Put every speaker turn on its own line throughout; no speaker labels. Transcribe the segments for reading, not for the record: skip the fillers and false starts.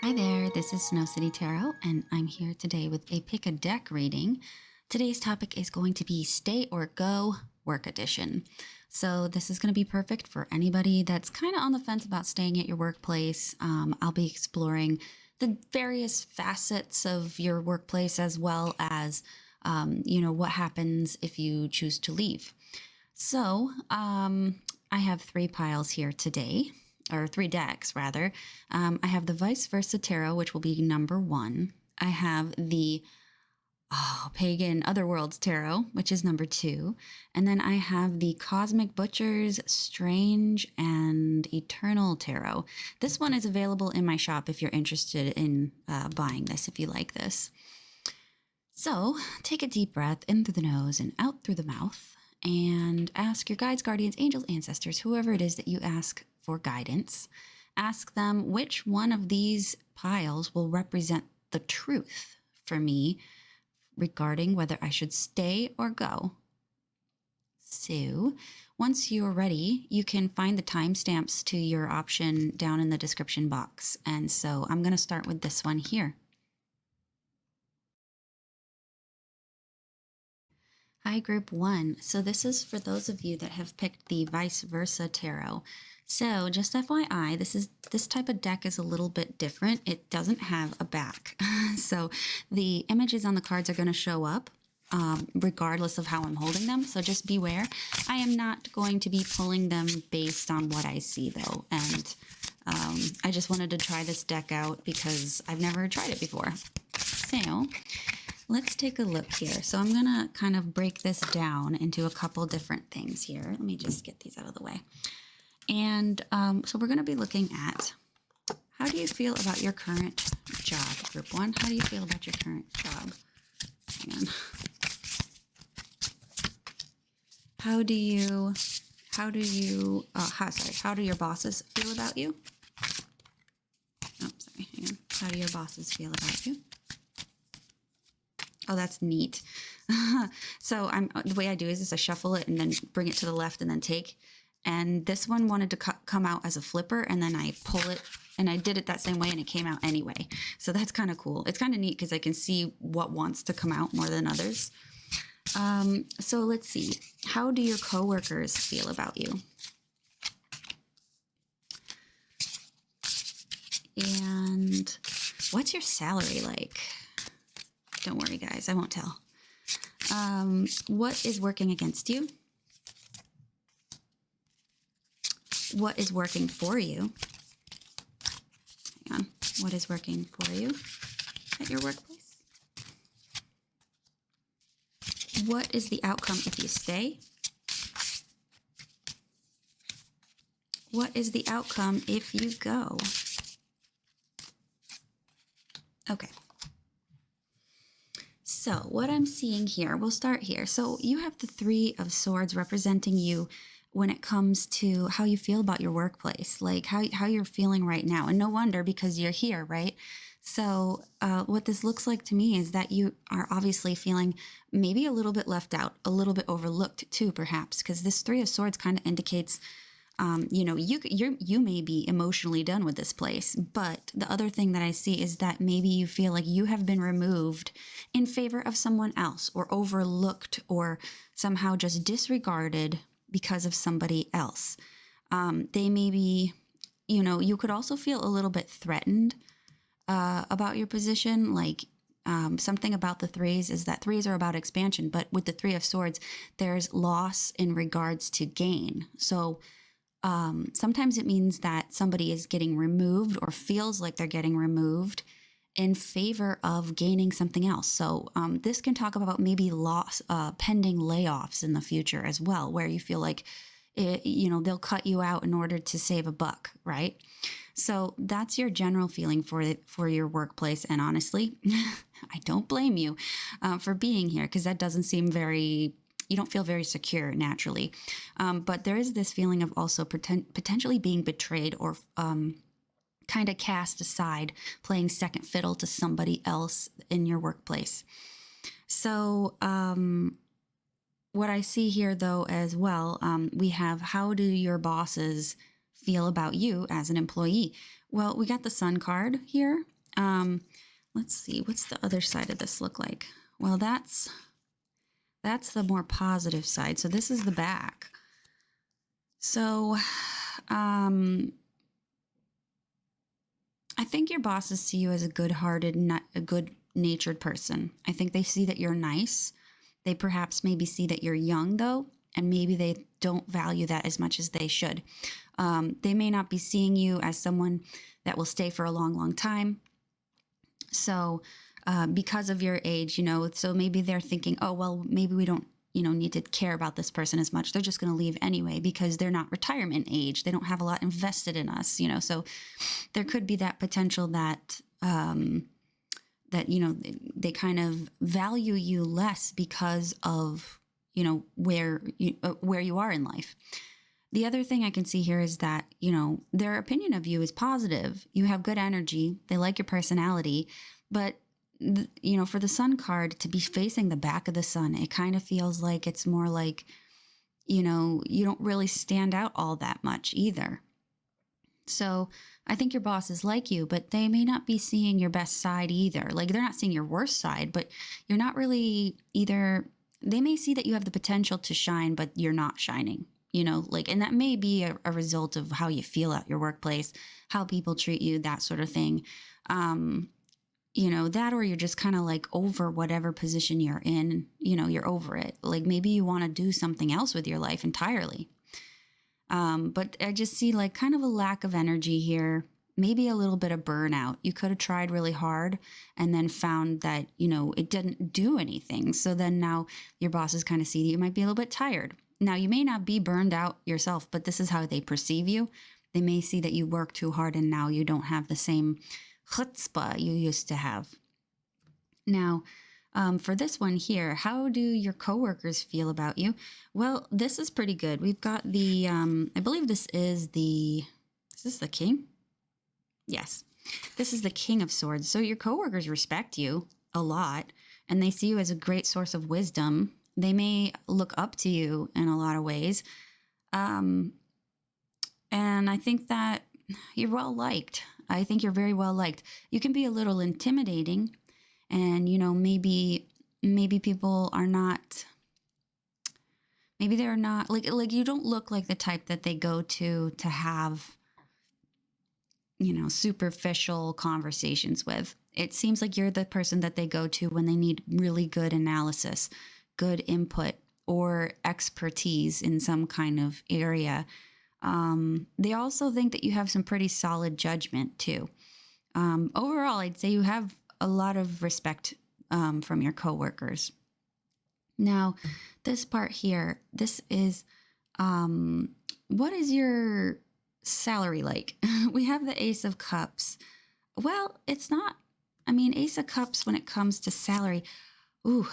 Hi there, this is Snow City Tarot, and I'm here today with a pick a deck reading. Today's topic is going to be Stay or Go Work Edition. So this is going to be perfect for anybody that's kind of on the fence about staying at your workplace. I'll be exploring the various facets of your workplace as well as, what happens if you choose to leave. So I have three piles here today. Or three decks rather. I have the Vice Versa Tarot, which will be number 1. I have the Pagan Otherworlds Tarot, which is number 2. And then I have the Cosmic Butchers, Strange, and Eternal Tarot. This one is available in my shop if you're interested in buying this, if you like this. So take a deep breath in through the nose and out through the mouth, and ask your guides, guardians, angels, ancestors, whoever it is that you ask for guidance. Ask them which one of these piles will represent the truth for me regarding whether I should stay or go. So once you're ready, you can find the timestamps to your option down in the description box. And so I'm going to start with this one here. Hi, Group 1. So this is for those of you that have picked the Vice Versa Tarot. So just FYI, this type of deck is a little bit different. It doesn't have a back. So the images on the cards are going to show up regardless of how I'm holding them. So just beware. I am not going to be pulling them based on what I see though. And I just wanted to try this deck out because I've never tried it before. So let's take a look here. So I'm going to kind of break this down into a couple different things here. Let me just get these out of the way. And so we're going to be looking at, how do you feel about your current job, Group 1? How do you feel about your current job? Hang on. How do your bosses feel about you? Oh, sorry, hang on. How do your bosses feel about you? Oh, that's neat. So the way I do is I shuffle it and then bring it to the left and then take. And this one wanted to come out as a flipper, and then I pull it, and I did it that same way, and it came out anyway. So that's kind of cool. It's kind of neat because I can see what wants to come out more than others. So let's see. How do your coworkers feel about you? And what's your salary like? Don't worry, guys. I won't tell. What is working against you? What is working for you? Hang on. What is working for you at your workplace? What is the outcome if you stay? What is the outcome if you go? Okay. So what I'm seeing here, we'll start here. So you have the Three of Swords representing you when it comes to how you feel about your workplace, like how you're feeling right now. And no wonder, because you're here, right? So what this looks like to me is that you are obviously feeling maybe a little bit left out, a little bit overlooked too, perhaps, because this Three of Swords kind of indicates, you may be emotionally done with this place. But the other thing that I see is that maybe you feel like you have been removed in favor of someone else, or overlooked, or somehow just disregarded because of somebody else. They may be, you could also feel a little bit threatened about your position. Like something about the threes is that threes are about expansion, but with the Three of Swords, there's loss in regards to gain. So sometimes it means that somebody is getting removed or feels like they're getting removed in favor of gaining something else. So this can talk about maybe loss, pending layoffs in the future as well, where you feel like, they'll cut you out in order to save a buck, right? So that's your general feeling for your workplace. And honestly, I don't blame you for being here, because that doesn't seem you don't feel very secure naturally. But there is this feeling of also potentially being betrayed, or kind of cast aside, playing second fiddle to somebody else in your workplace. So what I see here, though, as well, we have, how do your bosses feel about you as an employee? Well, we got the Sun card here. Let's see, what's the other side of this look like? Well, that's the more positive side. So this is the back. So I think your bosses see you as a good-hearted, a good-natured person. I think they see that you're nice. They perhaps maybe see that you're young, though, and maybe they don't value that as much as they should. They may not be seeing you as someone that will stay for a long, long time. So because of your age, so maybe they're thinking, oh, well, maybe we don't, need to care about this person as much. They're just going to leave anyway because they're not retirement age. They don't have a lot invested in us, so there could be that potential that, they kind of value you less because of, where you are in life. The other thing I can see here is that, their opinion of you is positive. You have good energy. They like your personality. But, for the Sun card to be facing the back of the sun, it kind of feels like it's more like, you don't really stand out all that much either. So I think your bosses like you, but they may not be seeing your best side either. Like they're not seeing your worst side, but you're not really either. They may see that you have the potential to shine, but you're not shining. And that may be a result of how you feel at your workplace, how people treat you, that sort of thing. That, or you're just kind of like over whatever position you're in, you're over it. Like maybe you want to do something else with your life entirely. But I just see like kind of a lack of energy here, maybe a little bit of burnout. You could have tried really hard and then found that, it didn't do anything. So then now your bosses kind of see that you might be a little bit tired. Now, you may not be burned out yourself, but this is how they perceive you. They may see that you work too hard and now you don't have the same chutzpah you used to have. Now, for this one here, how do your coworkers feel about you? Well, this is pretty good. We've got the, I believe is this the king? Yes, this is the King of Swords. So your coworkers respect you a lot and they see you as a great source of wisdom. They may look up to you in a lot of ways. And I think that you're well liked. I think you're very well liked. You can be a little intimidating and, maybe people are not, maybe they're not like you don't look like the type that they go to have, superficial conversations with. It seems like you're the person that they go to when they need really good analysis, good input, or expertise in some kind of area. They also think that you have some pretty solid judgment too. Overall, I'd say you have a lot of respect from your coworkers. Now, this part here, this is, what is your salary like? We have the Ace of Cups. Well, it's not, Ace of Cups when it comes to salary. Ooh,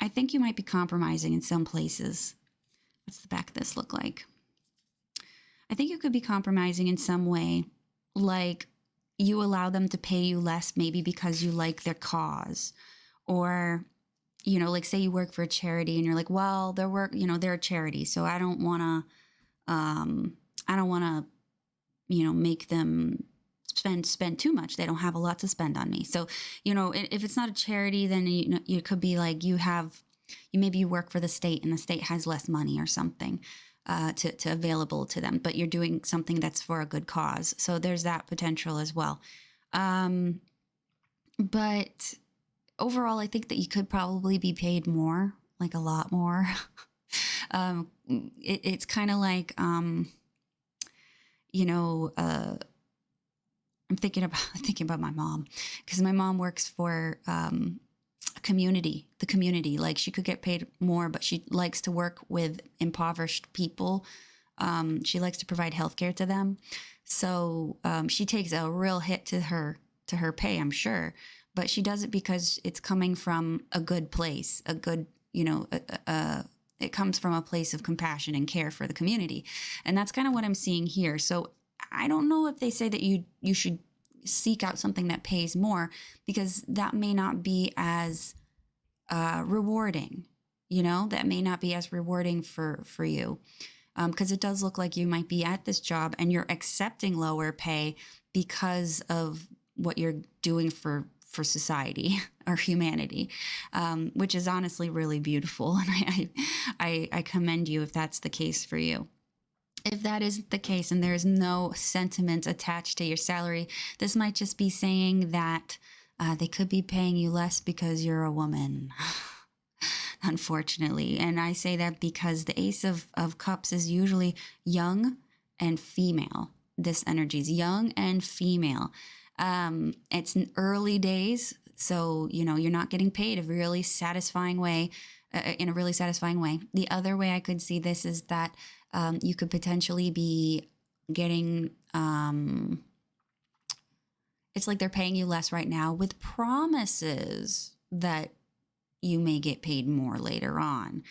I think you might be compromising in some places. What's the back of this look like? I think you could be compromising in some way, like you allow them to pay you less maybe because you like their cause. Or, like say you work for a charity and you're like, well, they're a charity, so I don't want to, make them spend too much. They don't have a lot to spend on me. So, if it's not a charity, then you could be like maybe you work for the state and the state has less money or something to available to them, but you're doing something that's for a good cause. So there's that potential as well. But overall, I think that you could probably be paid more, like a lot more. It's kind of like, I'm thinking about my mom, because my mom works for the community. Like she could get paid more, but she likes to work with impoverished people. She likes to provide healthcare to them. So she takes a real hit to her pay, I'm sure, but she does it because it's coming from a good place, a good, it comes from a place of compassion and care for the community. And that's kind of what I'm seeing here. So I don't know if they say that you should seek out something that pays more, because that may not be as rewarding, that may not be as rewarding for you. Because it does look like you might be at this job and you're accepting lower pay because of what you're doing for society or humanity, which is honestly really beautiful. And I commend you if that's the case for you. If that isn't the case and there's no sentiment attached to your salary, this might just be saying that they could be paying you less because you're a woman. Unfortunately. And I say that because the Ace of Cups is usually young and female. This energy is young and female. It's in early days. So, you're not getting paid a really satisfying way, in a really satisfying way. The other way I could see this is that you could potentially be getting, it's like they're paying you less right now with promises that you may get paid more later on.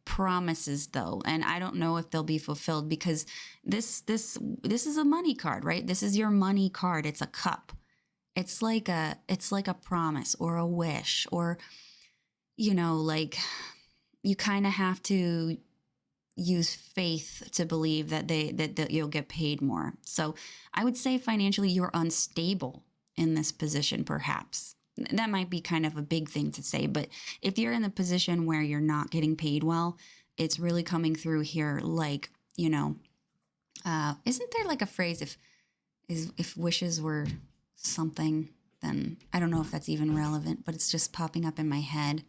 Promises though, and I don't know if they'll be fulfilled because this is a money card, right? This is your money card. It's a cup. It's like a promise or a wish, or like you kind of have to use faith to believe that you'll get paid more. So I would say financially you're unstable in this position, perhaps. That might be kind of a big thing to say, but if you're in the position where you're not getting paid well, it's really coming through here. Like, isn't there like a phrase, if wishes were something, then I don't know if that's even relevant, but it's just popping up in my head.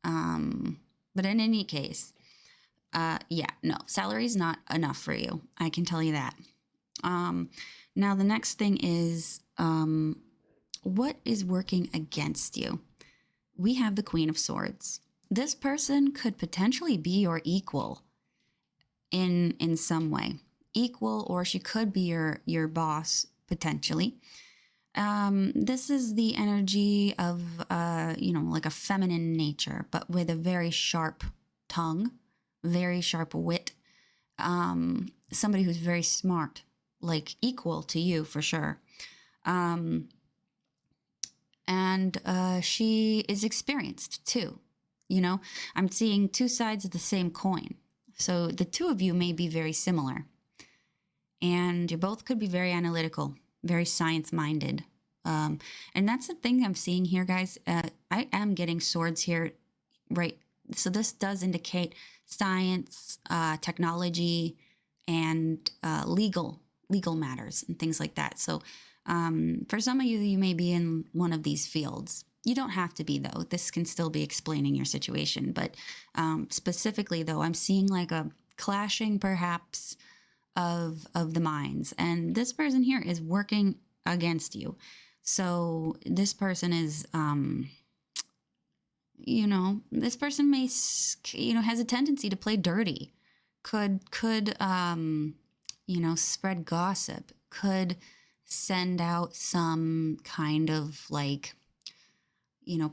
But in any case, no, salary's not enough for you. I can tell you that. Now the next thing is, what is working against you? We have the Queen of Swords. This person could potentially be your equal in some way. Equal, or she could be your boss, potentially. This is the energy of, like a feminine nature, but with a very sharp tongue, very sharp wit. Somebody who's very smart, like equal to you for sure. And she is experienced too. I'm seeing two sides of the same coin. So the two of you may be very similar. And you both could be very analytical, very science-minded. And that's the thing I'm seeing here, guys. I am getting swords here, right? So this does indicate science, technology, and legal matters and things like that. So for some of you, you may be in one of these fields. You don't have to be, though. This can still be explaining your situation. But specifically, though, I'm seeing like a clashing, perhaps, of the minds. And this person here is working against you. So this person is, this person may, has a tendency to play dirty. Could spread gossip. Could send out some kind of like,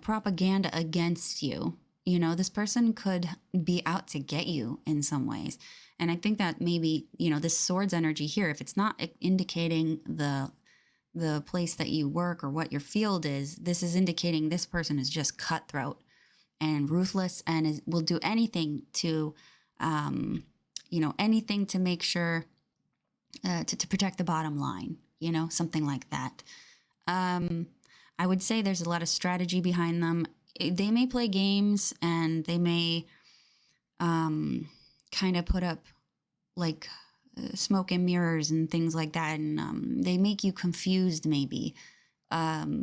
propaganda against you. This person could be out to get you in some ways. And I think that maybe, this swords energy here, if it's not indicating the place that you work or what your field is, this is indicating this person is just cutthroat and ruthless and will do anything to, anything to make sure to protect the bottom line, something like that. I would say there's a lot of strategy behind them. They may play games and they may kind of put up like smoke and mirrors and things like that. And they make you confused maybe. They're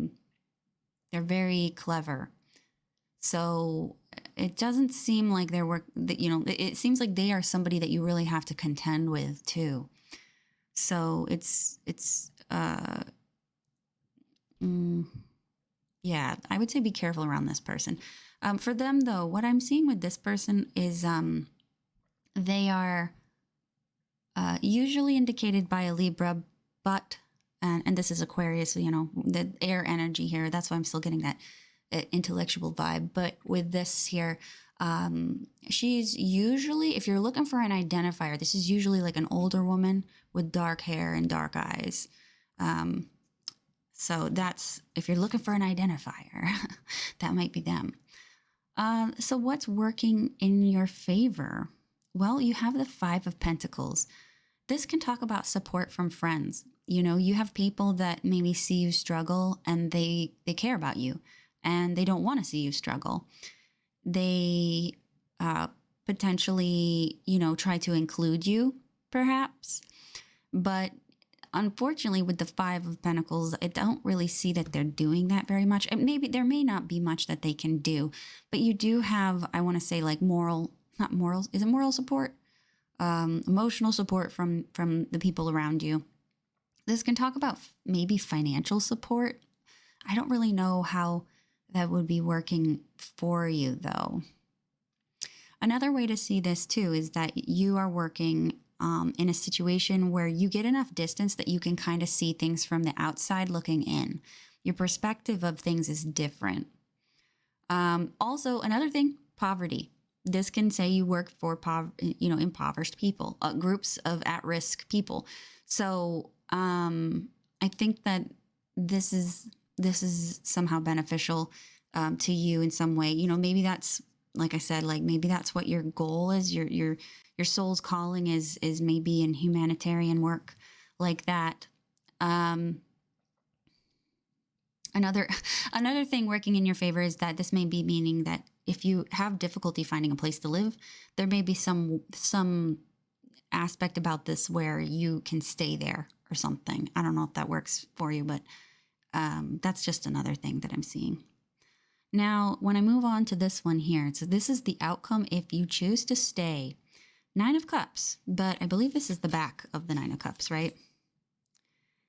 very clever. So it doesn't seem like it seems like they are somebody that you really have to contend with too. So yeah, I would say be careful around this person. For them, though, what I'm seeing with this person is they are usually indicated by a Libra, but, and this is Aquarius, the air energy here. That's why I'm still getting that intellectual vibe. But with this here, she's usually, if you're looking for an identifier, this is usually like an older woman with dark hair and dark eyes. So that's, if you're looking for an identifier, that might be them. So what's working in your favor? Well, you have the Five of Pentacles. This can talk about support from friends. You know, you have people that maybe see you struggle and they care about you and they don't want to see you struggle. They potentially, you know, try to include you perhaps. But unfortunately, with the Five of Pentacles, I don't really see that they're doing that very much. And maybe there may not be much that they can do, but you do have, I want to say, like not moral, is it moral support? Emotional support from the people around you. This can talk about maybe financial support. I don't really know how that would be working for you, though. Another way to see this, too, is that you are working in a situation where you get enough distance that you can kind of see things from the outside looking in. Your perspective of things is different. Also, another thing, poverty. This can say you work for impoverished people, groups of at-risk people. So I think that this is somehow beneficial to you in some way. You know, maybe that's, like I said, like maybe that's what your goal is. Your soul's calling is maybe in humanitarian work like that. Another thing working in your favor is that this may be meaning that if you have difficulty finding a place to live, there may be some aspect about this where you can stay there or something. I don't know if that works for you, but that's just another thing that I'm seeing. Now, when I move on to this one here, so this is the outcome if you choose to stay. Nine of Cups, but I believe this is the back of the Nine of Cups, right?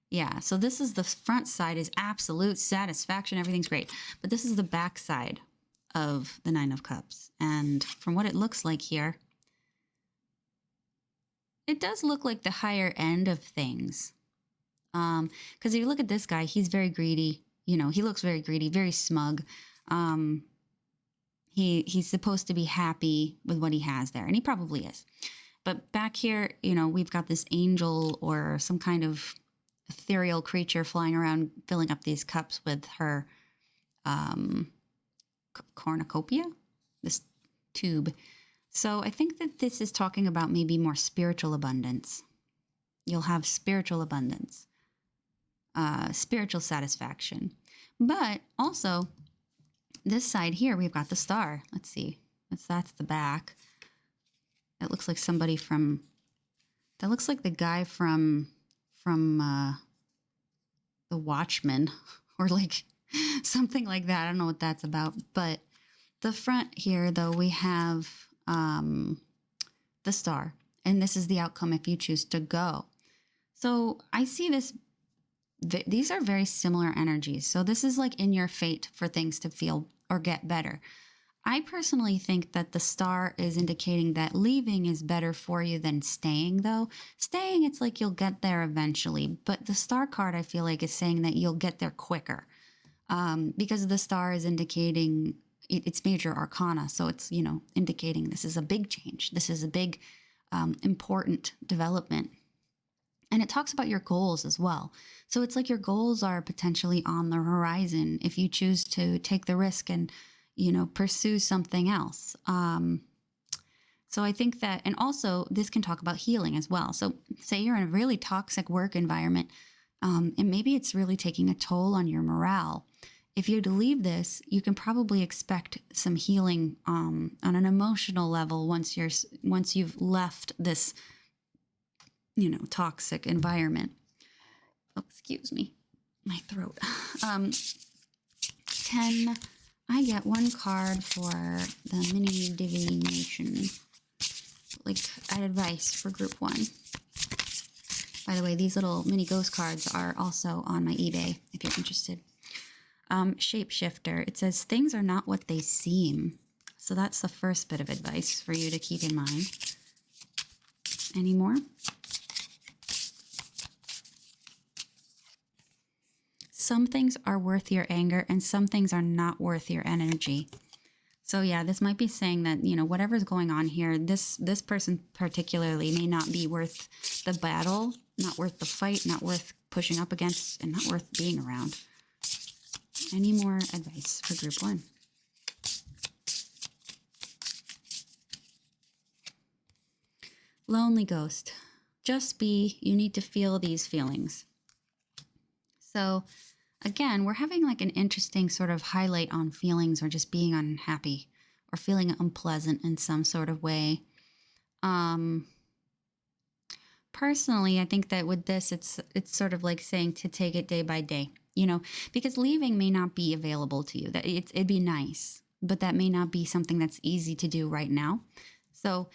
Yeah, so this is the front side is absolute satisfaction. Everything's great. But this is the back side of the Nine of Cups. And from what it looks like here, it does look like the higher end of things. Because if you look at this guy, he's very greedy. You know, he looks very greedy, very smug. He's supposed to be happy with what he has there, and he probably is. But back here, you know, we've got this angel or some kind of ethereal creature flying around, filling up these cups with her cornucopia, this tube. So I think that this is talking about maybe more spiritual abundance. You'll have spiritual abundance, spiritual satisfaction. But also, this side here, we've got the star. Let's see. That's the back. It looks like somebody from... That looks like the guy from The Watchmen, or like something like that. I don't know what that's about. But the front here, though, we have the star. And this is the outcome if you choose to go. So I see this. These are very similar energies. So this is like in your fate for things to feel or get better. I personally think that the star is indicating that leaving is better for you than staying, though. Staying, it's like you'll get there eventually. But the star card, I feel like, is saying that you'll get there quicker. Because the star is indicating it's major arcana. So it's, you know, indicating this is a big change. This is a big, important development. And it talks about your goals as well. So it's like your goals are potentially on the horizon if you choose to take the risk and, you know, pursue something else. So I think that, and also this can talk about healing as well. So say you're in a really toxic work environment, and maybe it's really taking a toll on your morale. If you're to leave this, you can probably expect some healing on an emotional level once you've left this, you know, toxic environment. Oh, excuse me, my throat. I get one card for the mini divination, like advice for group 1. By the way, these little mini ghost cards are also on my eBay if you're interested. Shapeshifter. It says things are not what they seem. So that's the first bit of advice for you to keep in mind. Any more? Some things are worth your anger and some things are not worth your energy. So yeah, this might be saying that, you know, whatever's going on here, this person particularly may not be worth the battle, not worth the fight, not worth pushing up against, and not worth being around. Any more advice for group 1? Lonely ghost. Just be. You need to feel these feelings. So again, we're having like an interesting sort of highlight on feelings or just being unhappy or feeling unpleasant in some sort of way. Personally, I think that with this, it's sort of like saying to take it day by day, because leaving may not be available to you. That it'd be nice, but that may not be something that's easy to do right now. So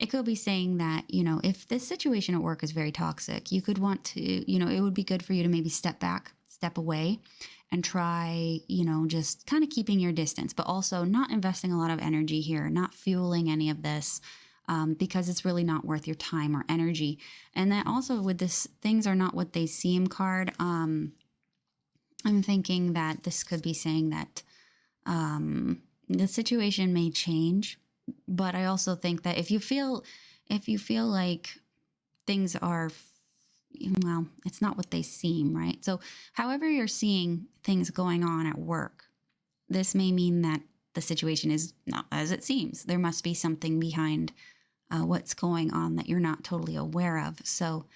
it could be saying that, if this situation at work is very toxic, you could want to, it would be good for you to maybe step back, step away, and try, just kind of keeping your distance, but also not investing a lot of energy here, not fueling any of this. Because it's really not worth your time or energy. And that also with this, things are not what they seem card. I'm thinking that this could be saying that the situation may change, but I also think that if you feel like things are, well, it's not what they seem, right? So however you're seeing things going on at work, this may mean that the situation is not as it seems. There must be something behind what's going on that you're not totally aware of. So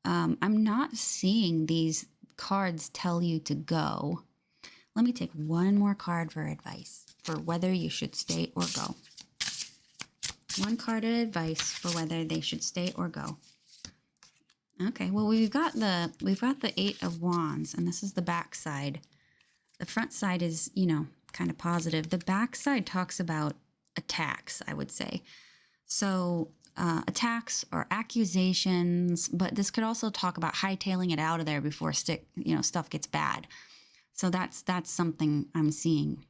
I'm not seeing these cards tell you to go. Let me take one more card for advice for whether you should stay or go. One card of advice for whether they should stay or go. Okay, well we've got the Eight of Wands, and this is the back side. The front side is, kind of positive. The back side talks about attacks, I would say. So attacks or accusations, but this could also talk about hightailing it out of there before stuff gets bad. So that's something I'm seeing.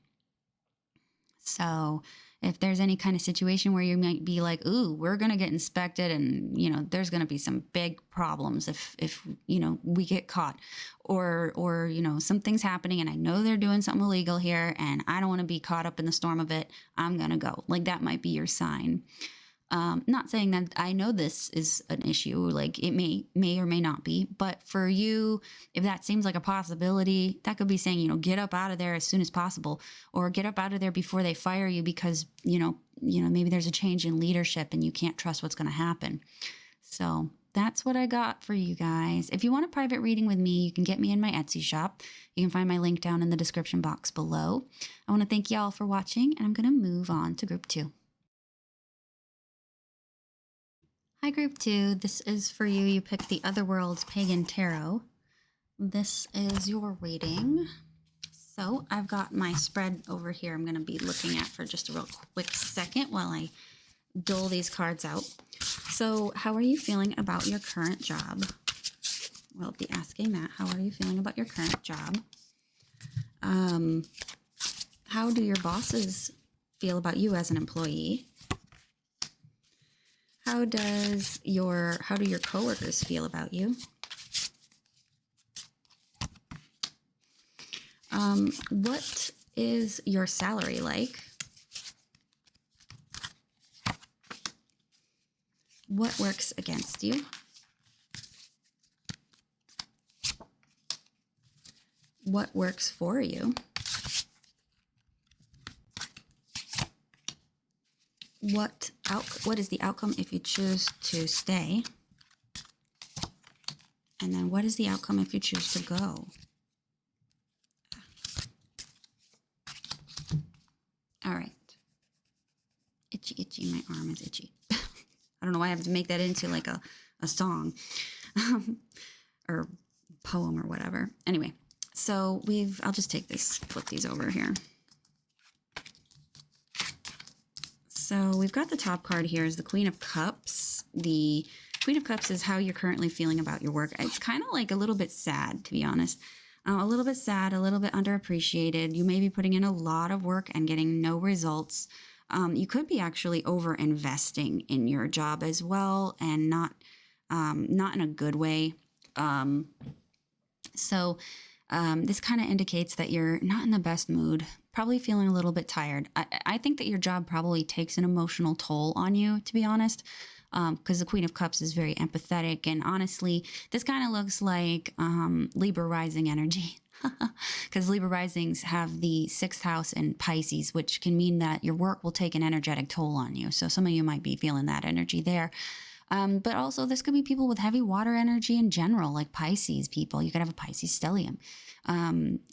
So if there's any kind of situation where you might be like, ooh, we're going to get inspected and, there's going to be some big problems if we get caught or, something's happening and I know they're doing something illegal here and I don't want to be caught up in the storm of it. I'm going to go. Like that might be your sign. Not saying that I know this is an issue, like it may or may not be, but for you, if that seems like a possibility, that could be saying, get up out of there as soon as possible, or get up out of there before they fire you because, maybe there's a change in leadership and you can't trust what's going to happen. So that's what I got for you guys. If you want a private reading with me, you can get me in my Etsy shop. You can find my link down in the description box below. I want to thank y'all for watching, and I'm going to move on to group 2. Hi, Group 2. This is for you. You picked the Otherworld's Pagan Tarot. This is your reading. So I've got my spread over here I'm going to be looking at for just a real quick second while I dole these cards out. So how are you feeling about your current job? We'll be asking that. How are you feeling about your current job? How do your bosses feel about you as an employee? How do your coworkers feel about you? What is your salary like? What works against you? What works for you? What is the outcome if you choose to stay? And then what is the outcome if you choose to go? All right. Itchy, my arm is itchy. I don't know why I have to make that into like a song or poem or whatever. Anyway, so I'll just flip these over here. So we've got the top card here is the Queen of Cups. The Queen of Cups is how you're currently feeling about your work. It's kind of like a little bit sad, to be honest. A little bit sad, a little bit underappreciated. You may be putting in a lot of work and getting no results. You could be actually over investing in your job as well, and not in a good way. So this kind of indicates that you're not in the best mood, probably feeling a little bit tired. I think that your job probably takes an emotional toll on you, to be honest, because the Queen of Cups is very empathetic. And honestly, this kind of looks like Libra rising energy, because Libra risings have the 6th house in Pisces, which can mean that your work will take an energetic toll on you. So some of you might be feeling that energy there. But also, this could be people with heavy water energy in general, like Pisces people. You could have a Pisces stellium.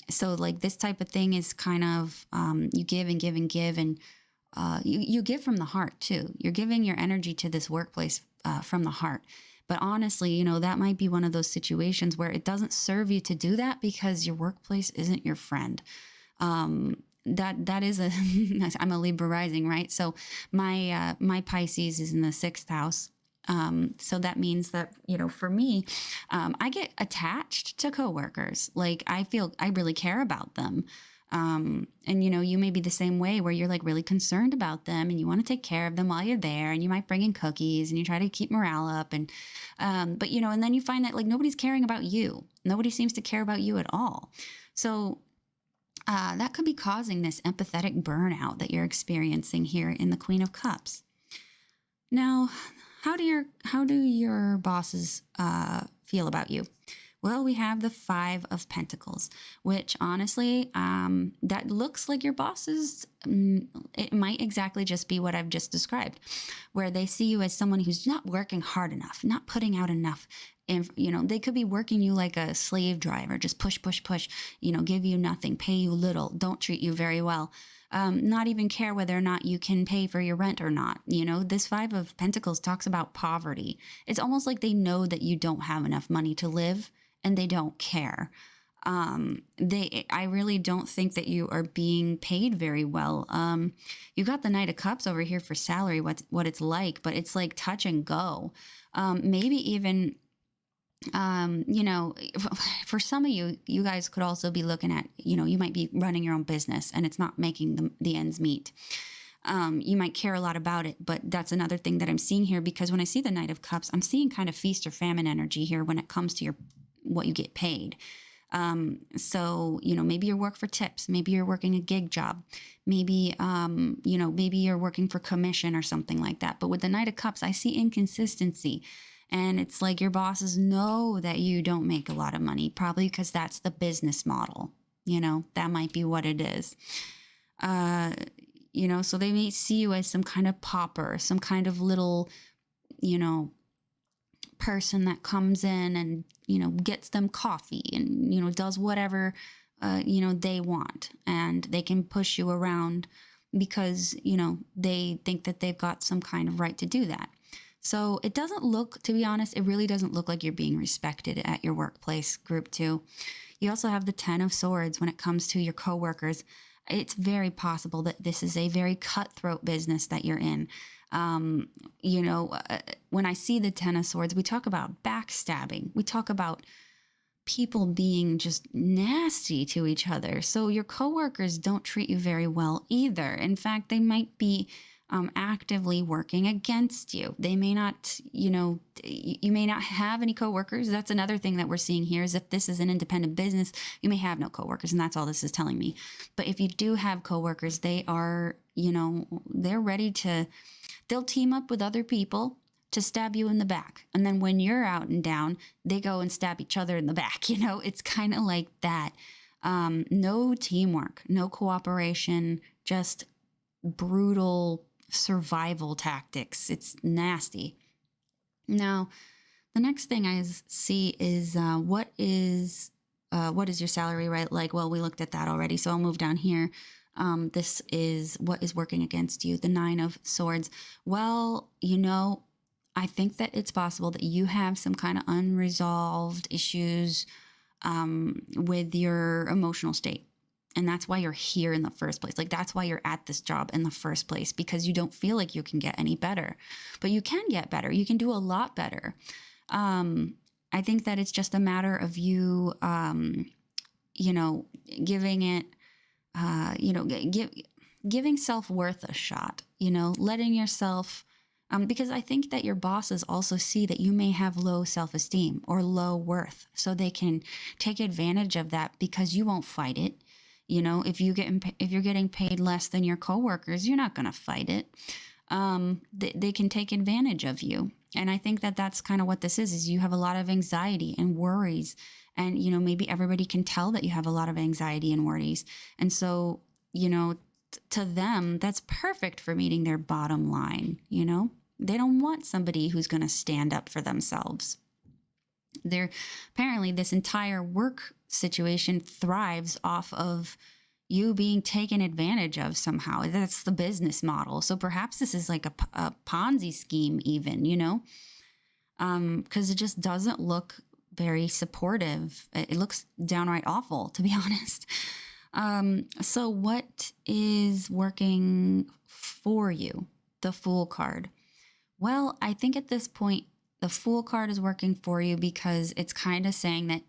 So, like, this type of thing is kind of you give and give and give, and you give from the heart too. You're giving your energy to this workplace from the heart. But honestly, that might be one of those situations where it doesn't serve you to do that because your workplace isn't your friend. That is a I'm a Libra rising, right? So my Pisces is in the 6th house. So that means that, for me, I get attached to coworkers. Like, I really care about them. And you may be the same way, where you're like really concerned about them and you want to take care of them while you're there, and you might bring in cookies and you try to keep morale up. And, but and then you find that like nobody's caring about you. Nobody seems to care about you at all. So, that could be causing this empathetic burnout that you're experiencing here in the Queen of Cups. Now, how do your bosses feel about you? Well, we have the 5 of Pentacles, which honestly, that looks like your bosses. It might exactly just be what I've just described, where they see you as someone who's not working hard enough, not putting out enough. And, they could be working you like a slave driver, just push, push, push, give you nothing, pay you little, don't treat you very well. Not even care whether or not you can pay for your rent or not. This 5 of Pentacles talks about poverty. It's almost like they know that you don't have enough money to live and they don't care. I really don't think that you are being paid very well. You got the Knight of Cups over here for salary, what it's like, but it's like touch and go. Maybe even, for some of you guys could also be looking at, you might be running your own business and it's not making the ends meet. You might care a lot about it, but that's another thing that I'm seeing here, because when I see the Knight of Cups, I'm seeing kind of feast or famine energy here when it comes to what you get paid. So, maybe you work for tips, maybe you're working a gig job, maybe, maybe you're working for commission or something like that. But with the Knight of Cups, I see inconsistency. And it's like your bosses know that you don't make a lot of money, probably because that's the business model. That might be what it is. So they may see you as some kind of pauper, some kind of little, person that comes in and, gets them coffee and, does whatever, they want, and they can push you around because, they think that they've got some kind of right to do that. So it doesn't look, to be honest, it really doesn't look like you're being respected at your workplace, group 2. You also have the 10 of Swords when it comes to your coworkers. It's very possible that this is a very cutthroat business that you're in. When I see the 10 of Swords, we talk about backstabbing. We talk about people being just nasty to each other. So your coworkers don't treat you very well either. In fact, they might be actively working against you. They may not, you may not have any coworkers. That's another thing that we're seeing here, is if this is an independent business, you may have no coworkers, and that's all this is telling me. But if you do have coworkers, they are, they're ready to, they'll team up with other people to stab you in the back. And then when you're out and down, they go and stab each other in the back. It's kind of like that. No teamwork, no cooperation, just brutal survival tactics. It's nasty. Now, the next thing I see is what is your salary rate like? Well, we looked at that already, so I'll move down here. This is what is working against you, the 9 of Swords. Well, I think that it's possible that you have some kind of unresolved issues with your emotional state. And that's why you're here in the first place. Like, that's why you're at this job in the first place, because you don't feel like you can get any better. But you can get better. You can do a lot better. I think that it's just a matter of you, giving it, giving self-worth a shot, letting yourself, because I think that your bosses also see that you may have low self-esteem or low worth. So they can take advantage of that because you won't fight it. If you're getting paid less than your coworkers, you're not going to fight it. They can take advantage of you. And I think that that's kind of what this is you have a lot of anxiety and worries. And, maybe everybody can tell that you have a lot of anxiety and worries. And so, to them, that's perfect for meeting their bottom line, They don't want somebody who's going to stand up for themselves. They're apparently this entire work situation thrives off of you being taken advantage of somehow. That's the business model. So perhaps this is like a Ponzi scheme, even, because it just doesn't look very supportive. It looks downright awful, to be honest. So what is working for you? The Fool card. Well, I think at this point, the Fool card is working for you because it's kind of saying that,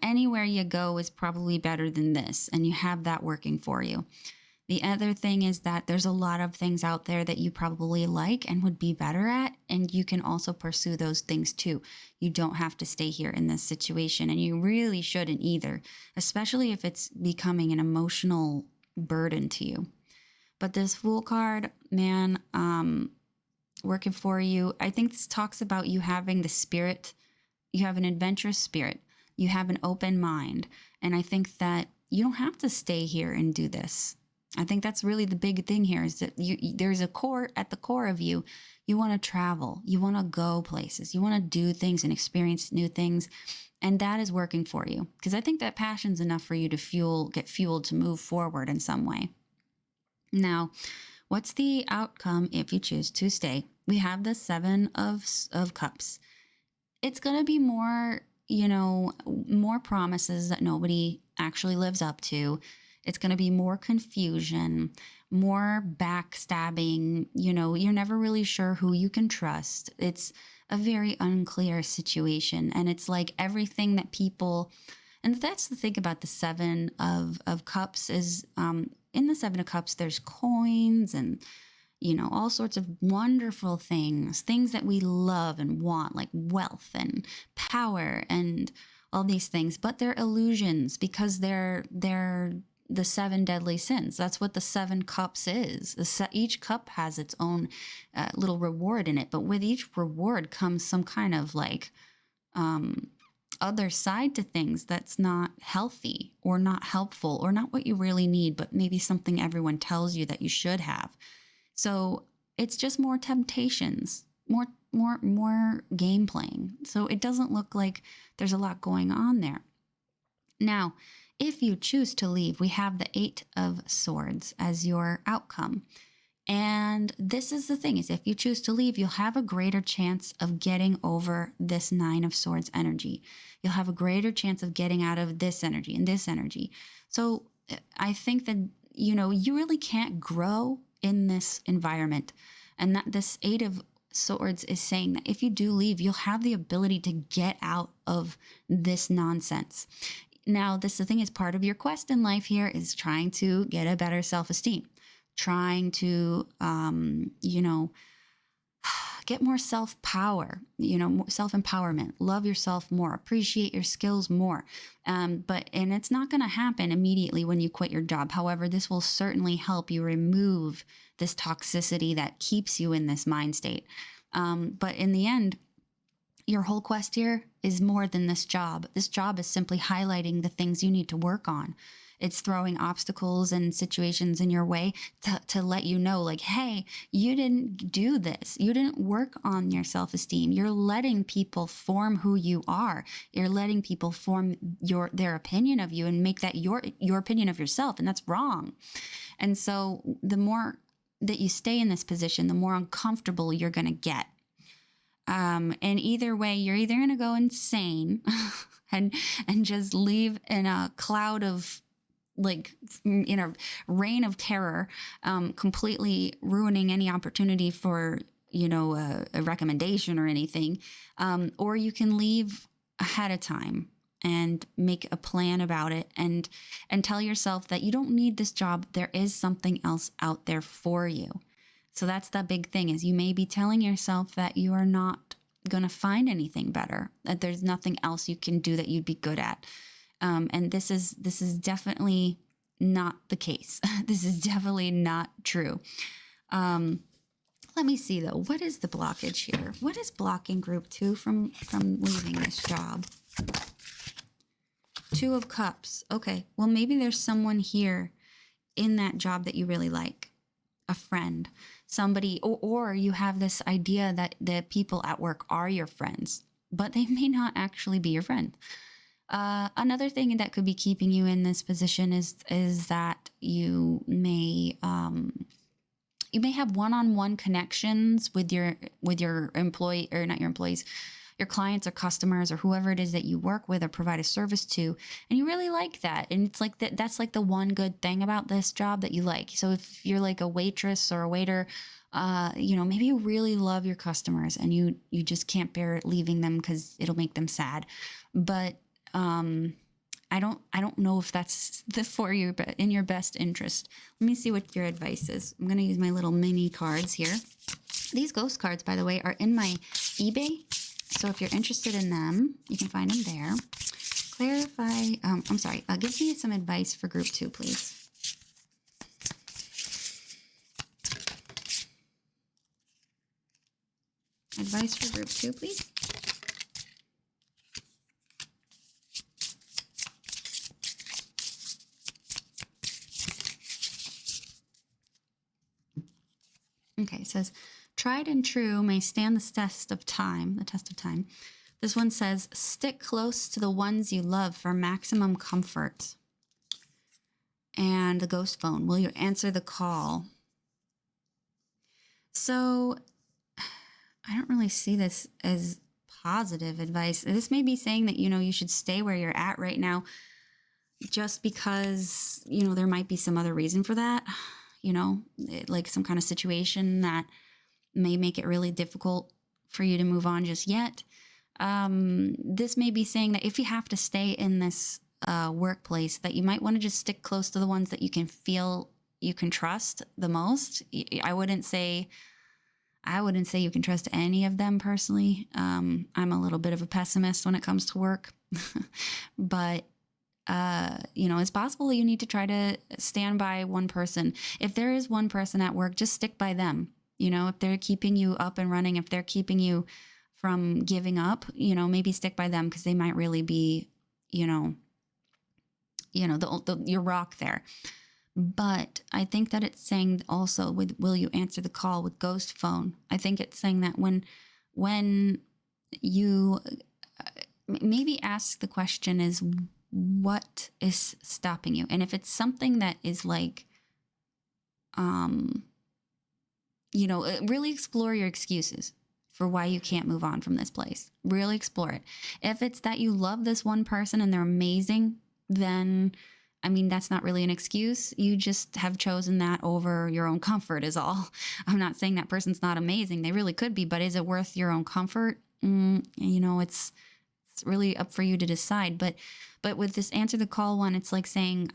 anywhere you go is probably better than this, and you have that working for you. The other thing is that there's a lot of things out there that you probably like and would be better at, and you can also pursue those things too. You don't have to stay here in this situation, and you really shouldn't either, especially if it's becoming an emotional burden to you. But this Fool card, man, working for you, I think this talks about you having the spirit. You have an adventurous spirit. You have an open mind. And I think that you don't have to stay here and do this. I think that's really the big thing here, is that there's a core at the core of you. You want to travel. You want to go places. You want to do things and experience new things. And that is working for you, because I think that passion's enough for you to get fueled to move forward in some way. Now, what's the outcome if you choose to stay? We have the Seven of Cups. It's going to be more, more promises that nobody actually lives up to. It's going to be more confusion, more backstabbing. You're never really sure who you can trust. It's a very unclear situation. And it's like everything that people, and that's the thing about the Seven of Cups is, in the Seven of Cups, there's coins and, all sorts of wonderful things that we love and want, like wealth and power and all these things. But they're illusions, because they're the seven deadly sins. That's what the Seven Cups is. Each cup has its own little reward in it. But with each reward comes some kind of like other side to things that's not healthy or not helpful or not what you really need, but maybe something everyone tells you that you should have. So it's just more temptations, more game playing. So it doesn't look like there's a lot going on there. Now, if you choose to leave, we have the Eight of Swords as your outcome. And this is the thing, is if you choose to leave, you'll have a greater chance of getting over this Nine of Swords energy. You'll have a greater chance of getting out of this energy and this energy. So I think that, you really can't grow in this environment. And that this Eight of Swords is saying that if you do leave, you'll have the ability to get out of this nonsense. Now, the thing is, part of your quest in life here is trying to get a better self-esteem, trying to, get more self-power, self-empowerment, love yourself more, appreciate your skills more. And it's not going to happen immediately when you quit your job. However, this will certainly help you remove this toxicity that keeps you in this mind state. But in the end, your whole quest here is more than this job. This job is simply highlighting the things you need to work on. It's throwing obstacles and situations in your way to let you know, like, hey, you didn't do this. You didn't work on your self-esteem. You're letting people form who you are. You're letting people form their opinion of you and make that your opinion of yourself. And that's wrong. And so the more that you stay in this position, the more uncomfortable you're going to get. And either way, you're either going to go insane and just leave in a cloud of, like, in a reign of terror, completely ruining any opportunity for, a recommendation or anything. Or you can leave ahead of time and make a plan about it and tell yourself that you don't need this job. There is something else out there for you. So that's the big thing, is you may be telling yourself that you are not going to find anything better, that there's nothing else you can do that you'd be good at. And this is definitely not the case. This is definitely not true. Let me see though. What is the blockage here? What is blocking group 2 from leaving this job? Two of Cups. Okay. Well, maybe there's someone here in that job that you really like. A friend, somebody, or you have this idea that the people at work are your friends, but they may not actually be your friend. Another thing that could be keeping you in this position is that you may have one-on-one connections with your employee, or not your employees, your clients or customers or whoever it is that you work with or provide a service to, and you really like that. And it's like that's like the one good thing about this job that you like. So if you're like a waitress or a waiter, maybe you really love your customers and you just can't bear leaving them because it'll make them sad. But I don't know if that's for you, but in your best interest. Let me see what your advice is. I'm going to use my little mini cards here. These ghost cards, by the way, are in my eBay. So if you're interested in them, you can find them there. Give me some advice for group 2, please. Advice for group 2, please. Okay, it says, tried and true may stand the test of time. This one says, stick close to the ones you love for maximum comfort. And the ghost phone, will you answer the call? So I don't really see this as positive advice. This may be saying that, you should stay where you're at right now just because, there might be some other reason for that. Like some kind of situation that may make it really difficult for you to move on just yet. This may be saying that if you have to stay in this workplace, that you might want to just stick close to the ones that you can feel you can trust the most. I wouldn't say you can trust any of them personally. I'm a little bit of a pessimist when it comes to work, but it's possible you need to try to stand by one person. If there is one person at work, just stick by them. If they're keeping you up and running, if they're keeping you from giving up, maybe stick by them because they might really be, your rock there. But I think that it's saying also with, will you answer the call with ghost phone? I think it's saying that when you maybe ask the question is, what is stopping you? And if it's something that is like, really explore your excuses for why you can't move on from this place. Really explore it. If it's that you love this one person and they're amazing, then, that's not really an excuse. You just have chosen that over your own comfort is all. I'm not saying that person's not amazing. They really could be, but is it worth your own comfort? It's really up for you to decide. But with this answer the call one, it's like saying,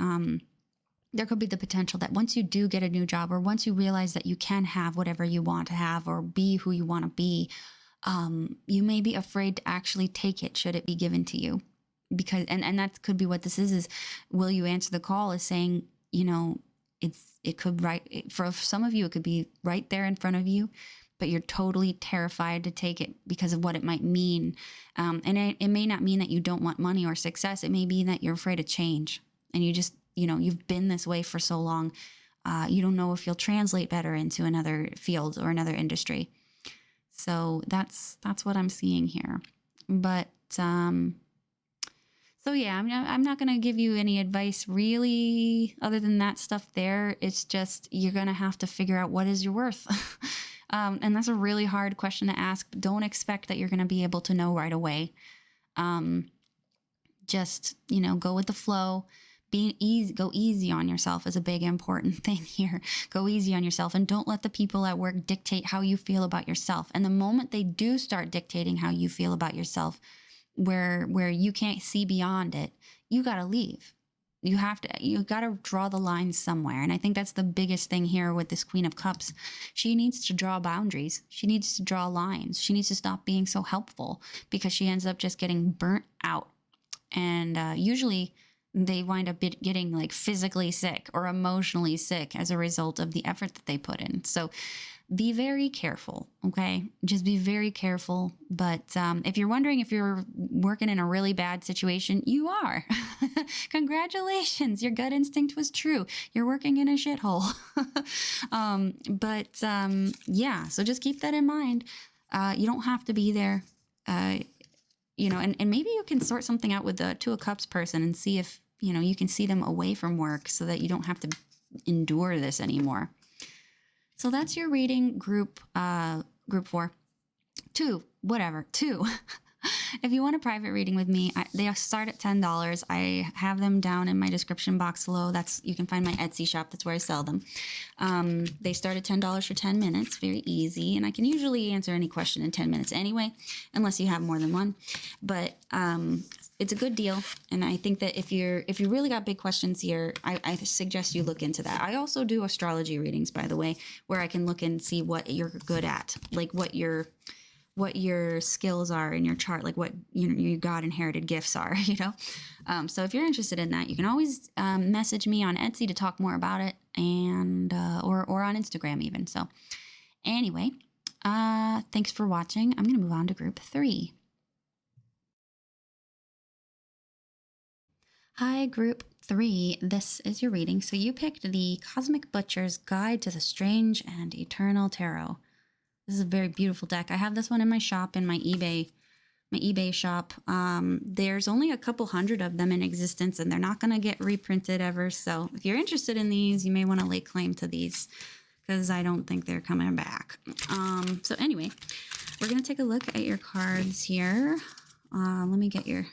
there could be the potential that once you do get a new job, or once you realize that you can have whatever you want to have or be who you want to be, you may be afraid to actually take it should it be given to you. Because, and that could be what this is will you answer the call is saying, it could for some of you, it could be right there in front of you, but you're totally terrified to take it because of what it might mean. And it may not mean that you don't want money or success. It may be that you're afraid of change and you just, you've been this way for so long. You don't know if you'll translate better into another field or another industry. So that's what I'm seeing here. But, so yeah, I'm not going to give you any advice really other than that stuff there. It's just, you're going to have to figure out what is your worth. And that's a really hard question to ask. Don't expect that you're going to be able to know right away. Just, go with the flow. Go easy on yourself is a big important thing here. Go easy on yourself and don't let the people at work dictate how you feel about yourself. And the moment they do start dictating how you feel about yourself, where you can't see beyond it, you got to leave. You got to draw the line somewhere. And I think that's the biggest thing here with this Queen of Cups. She needs to draw boundaries. She needs to draw lines. She needs to stop being so helpful because she ends up just getting burnt out. And usually they wind up getting like physically sick or emotionally sick as a result of the effort that they put in. So be very careful, okay? Just be very careful. But if you're wondering if you're working in a really bad situation, you are. Congratulations, your gut instinct was true. You're working in a shithole. Yeah, so just keep that in mind. You don't have to be there. And maybe you can sort something out with the Two of Cups person and see if, you can see them away from work so that you don't have to endure this anymore. So that's your reading, group 4. 2. If you want a private reading with me, they start at $10. I have them down in my description box below. You can find my Etsy shop. That's where I sell them. They start at $10 for 10 minutes. Very easy. And I can usually answer any question in 10 minutes anyway, unless you have more than one. But it's a good deal. And I think that if you really got big questions here, I suggest you look into that. I also do astrology readings, by the way, where I can look and see what you're good at, like what your skills are in your chart, like what your God inherited gifts are, So if you're interested in that, you can always message me on Etsy to talk more about it, and or on Instagram even. So anyway, thanks for watching. I'm going to move on to group 3. Hi, group 3. This is your reading. So you picked the Cosmic Butcher's Guide to the Strange and Eternal Tarot. This is a very beautiful deck. I have this one in my shop, in my eBay shop. There's only a couple hundred of them in existence, and they're not going to get reprinted ever. So if you're interested in these, you may want to lay claim to these, because I don't think they're coming back. So anyway, we're going to take a look at your cards here. Let me get your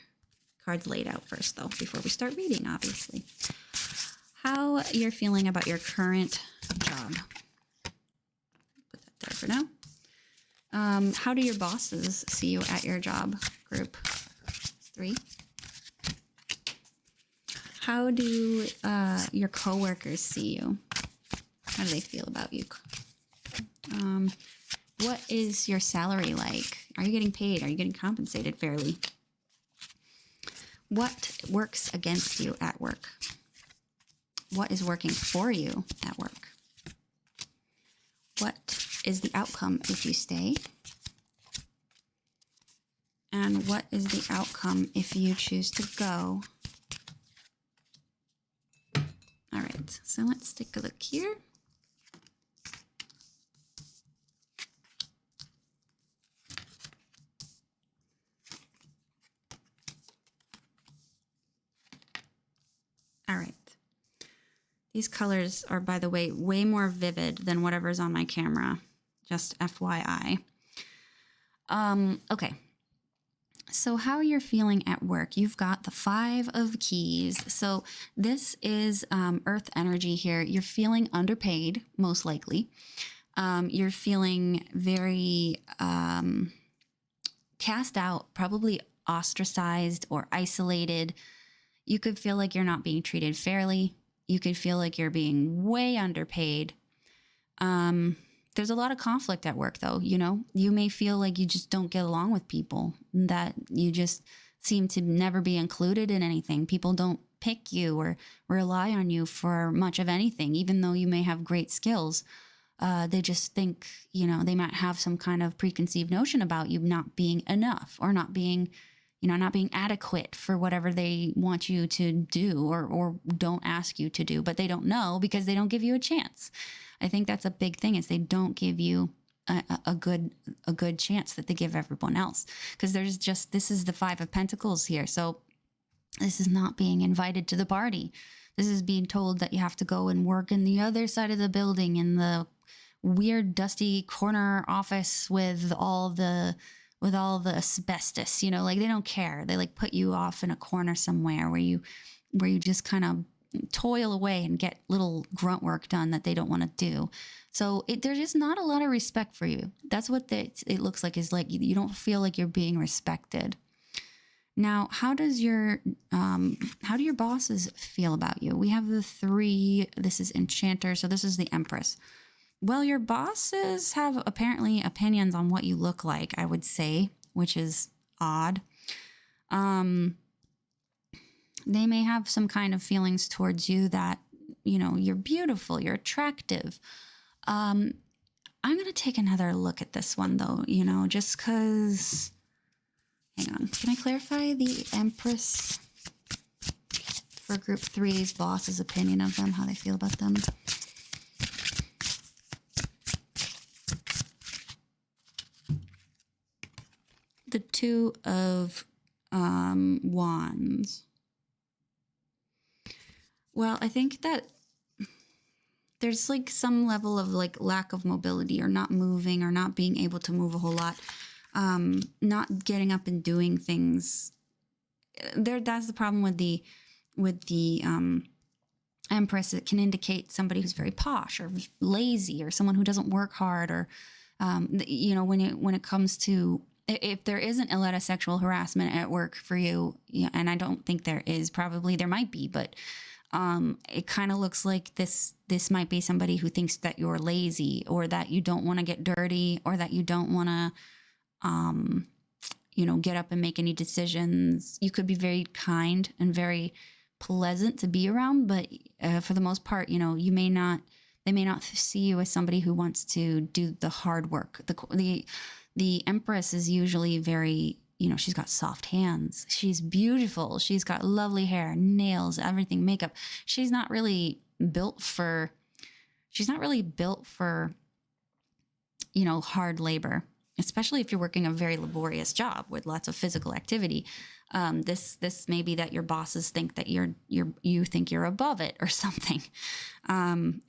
cards laid out first, though, before we start reading, obviously. How you're feeling about your current job. Put that there for now. How do your bosses see you at your job, group 3? How do your coworkers see you? How do they feel about you? What is your salary like? Are you getting paid? Are you getting compensated fairly? What works against you at work? What is working for you at work? What is the outcome if you stay? And what is the outcome if you choose to go? All right, so let's take a look here. All right. These colors are, by the way, way more vivid than whatever's on my camera. Just FYI. Okay. So how you're feeling at work. You've got the 5 of Keys. So this is earth energy here. You're feeling underpaid, most likely. You're feeling very cast out, probably ostracized or isolated. You could feel like you're not being treated fairly. You could feel like you're being way underpaid. There's a lot of conflict at work, though. You may feel like you just don't get along with people, that you just seem to never be included in anything. People don't pick you or rely on you for much of anything, even though you may have great skills. They just think, they might have some kind of preconceived notion about you not being enough, or not being adequate for whatever they want you to do, or don't ask you to do, but they don't know because they don't give you a chance. I think that's a big thing, is they don't give you a good chance that they give everyone else. Because this is the 5 of Pentacles here. So this is not being invited to the party. This is being told that you have to go and work in the other side of the building, in the weird, dusty corner office with all the asbestos, they don't care. They put you off in a corner somewhere where you just kind of toil away and get little grunt work done that they don't want to do. So there's just not a lot of respect for you. That's what it looks like, is you don't feel like you're being respected. Now, how do your bosses feel about you? We have the 3. This is Enchanter. So this is the Empress. Well, your bosses have apparently opinions on what you look like, I would say, which is odd. They may have some kind of feelings towards you that, you're beautiful, you're attractive. I'm going to take another look at this one, though, just because... Hang on. Can I clarify the Empress for Group 3's boss's opinion of them, how they feel about them? The Two of Wands. Well, I think that there's like some level of like lack of mobility, or not moving, or not being able to move a whole lot. Not getting up and doing things. That's the problem with the Empress. It can indicate somebody who's very posh or lazy, or someone who doesn't work hard, or when it comes to, if there isn't a lot of sexual harassment at work for you, and I don't think there is, probably there might be, but it kind of looks like this might be somebody who thinks that you're lazy, or that you don't want to get dirty, or that you don't want to get up and make any decisions. You could be very kind and very pleasant to be around, but for the most part, they may not see you as somebody who wants to do the hard work. The Empress is usually very, she's got soft hands. She's beautiful. She's got lovely hair, nails, everything, makeup. She's not really built for hard labor. Especially if you're working a very laborious job with lots of physical activity. This may be that your bosses think that you think you're above it or something.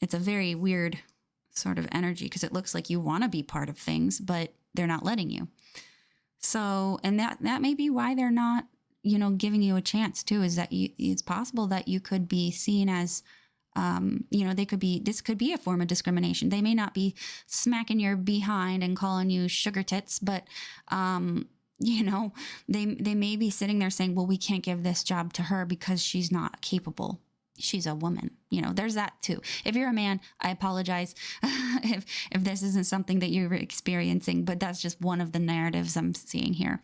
It's a very weird sort of energy, because it looks like you want to be part of things, but they're not letting you. So, and that may be why they're not, giving you a chance too, is that it's possible that you could be seen as, this could be a form of discrimination. They may not be smacking your behind and calling you sugar tits, but, they may be sitting there saying, well, we can't give this job to her because she's not capable. She's a woman. There's that too. If you're a man, I apologize if this isn't something that you're experiencing, but that's just one of the narratives I'm seeing here.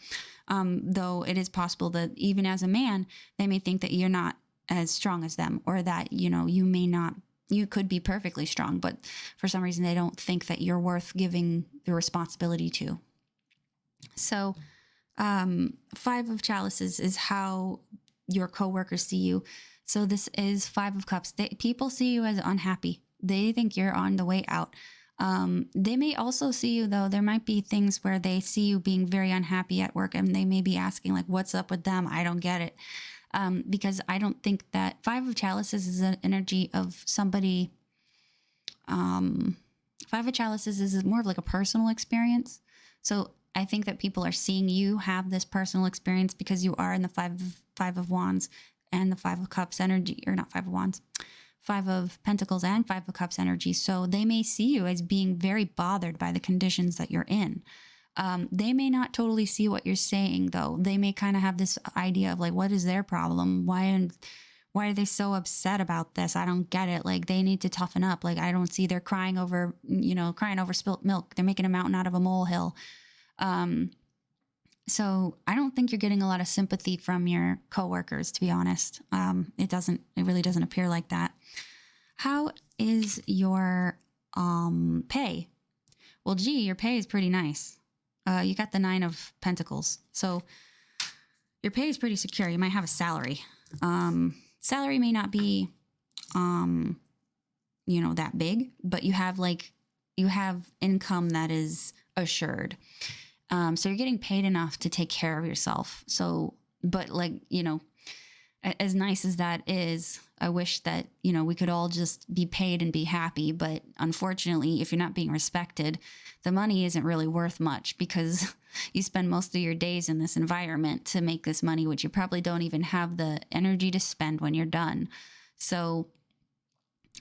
Though it is possible that even as a man, they may think that you're not as strong as them, or that, you could be perfectly strong, but for some reason they don't think that you're worth giving the responsibility to. So, 5 of Chalices is how your coworkers see you. So this is 5 of Cups. People see you as unhappy. They think you're on the way out. They may also see you, though. There might be things where they see you being very unhappy at work, and they may be asking, like, what's up with them? I don't get it. Because I don't think that 5 of Chalices is an energy of somebody. 5 of Chalices is more of like a personal experience. So I think that people are seeing you have this personal experience because you are in the 5 of Wands and the 5 of Cups energy, or not 5 of Wands, 5 of Pentacles and 5 of Cups energy. So they may see you as being very bothered by the conditions that you're in. They may not totally see what you're saying, though. They may kind of have this idea of like, what is their problem? Why are they so upset about this? I don't get it. Like, they need to toughen up. Like, I don't see they're crying over spilt milk. They're making a mountain out of a molehill. So I don't think you're getting a lot of sympathy from your coworkers, to be honest. It really doesn't appear like that. How is your pay? Well, gee, your pay is pretty nice. You got the 9 of Pentacles. So your pay is pretty secure. You might have a salary. Salary may not be, that big, but you have income that is assured. So you're getting paid enough to take care of yourself. So, but as nice as that is, I wish that, we could all just be paid and be happy. But unfortunately, if you're not being respected, the money isn't really worth much, because you spend most of your days in this environment to make this money, which you probably don't even have the energy to spend when you're done. So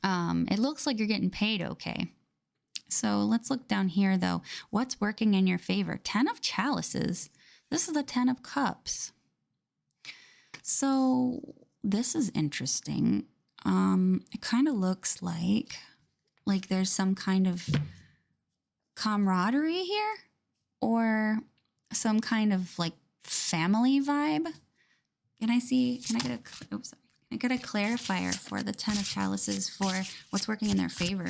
it looks like you're getting paid okay. So let's look down here, though. What's working in your favor? 10 of Chalices. This is the 10 of Cups. So this is interesting. It kind of looks like there's some kind of camaraderie here, or some kind of like family vibe. Can I get a clarifier for the 10 of Chalices for what's working in their favor?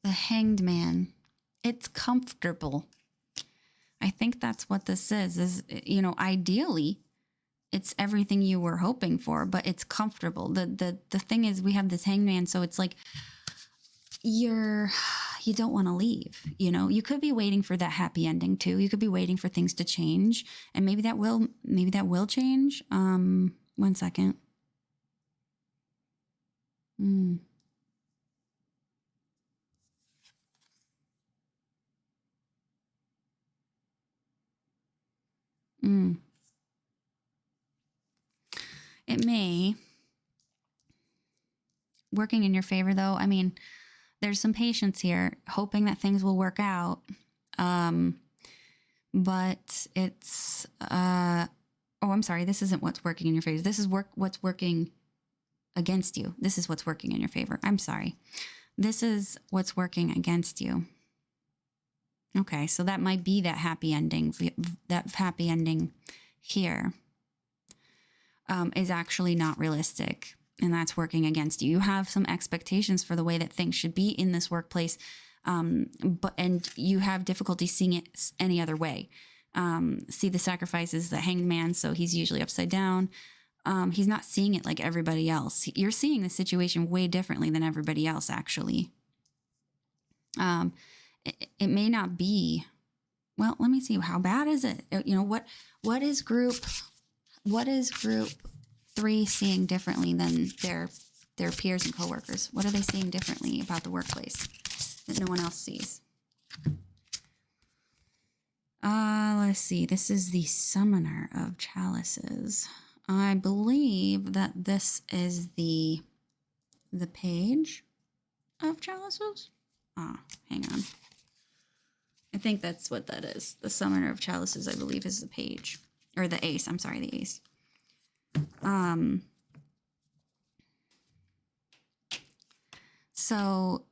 The Hanged Man. It's comfortable. I think that's what this is, ideally it's everything you were hoping for, but it's comfortable. The thing is, we have this hangman, so it's like you don't want to leave. You could be waiting for that happy ending too. You could be waiting for things to change, and maybe that will change. 1 second. It may. Working in your favor, though. I mean, there's some patience here, hoping that things will work out. But it's, I'm sorry, this isn't what's working in your favor. This is what's working against you. This is what's working in your favor. I'm sorry. This is what's working against you. Okay, so that might be that happy ending. That happy ending here is actually not realistic, and that's working against you. You have some expectations for the way that things should be in this workplace, and you have difficulty seeing it any other way. See, the sacrifice is the hanged man, so he's usually upside down. He's not seeing it like everybody else. You're seeing the situation way differently than everybody else, actually. It may not be. Well, let me see. How bad is it? What is group 3 seeing differently than their peers and coworkers? What are they seeing differently about the workplace that no one else sees? Let's see. This is the Summoner of Chalices. I believe that this is the Page of Chalices. Hang on. I think that's what that is. The Summoner of Chalices, I believe, is the Page. Or the Ace. I'm sorry, the Ace. So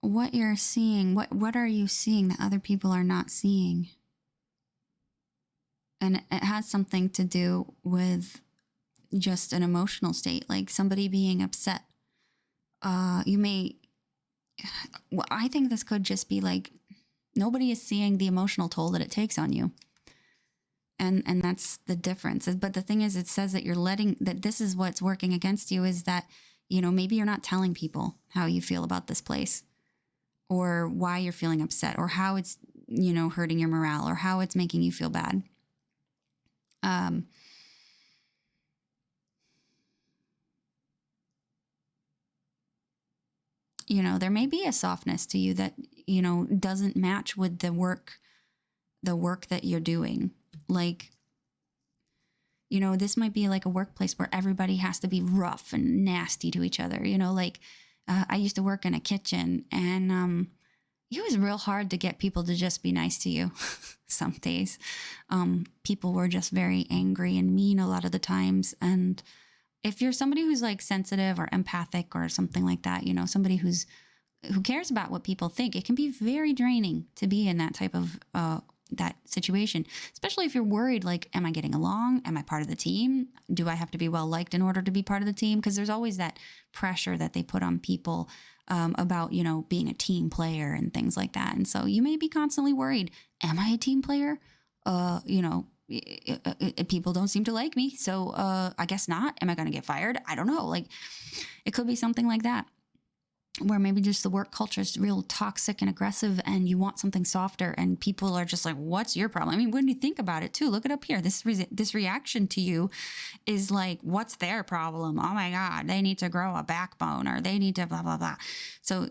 what you're seeing, what are you seeing that other people are not seeing? And it has something to do with just an emotional state, like somebody being upset. I think this could just be like, nobody is seeing the emotional toll that it takes on you. And that's the difference. But the thing is, it says that that this is what's working against you, is that, maybe you're not telling people how you feel about this place, or why you're feeling upset, or how it's, hurting your morale, or how it's making you feel bad. There may be a softness to you that, doesn't match with the work that you're doing. Like, this might be like a workplace where everybody has to be rough and nasty to each other. I used to work in a kitchen, and it was real hard to get people to just be nice to you. Some days, people were just very angry and mean a lot of the times. And if you're somebody who's like sensitive or empathic or something like that, somebody who cares about what people think, it can be very draining to be in that type of that situation, especially if you're worried, like, am I getting along? Am I part of the team? Do I have to be well liked in order to be part of the team? Because there's always that pressure that they put on people about, being a team player and things like that. And so you may be constantly worried, am I a team player? People don't seem to like me, so I guess not. Am I going to get fired? I don't know. Like, it could be something like that, where maybe just the work culture is real toxic and aggressive, and you want something softer, and people are just like, what's your problem? I mean, when you think about it too, look it up here. This reaction to you is like, what's their problem? Oh my God, they need to grow a backbone, or they need to blah, blah, blah. So,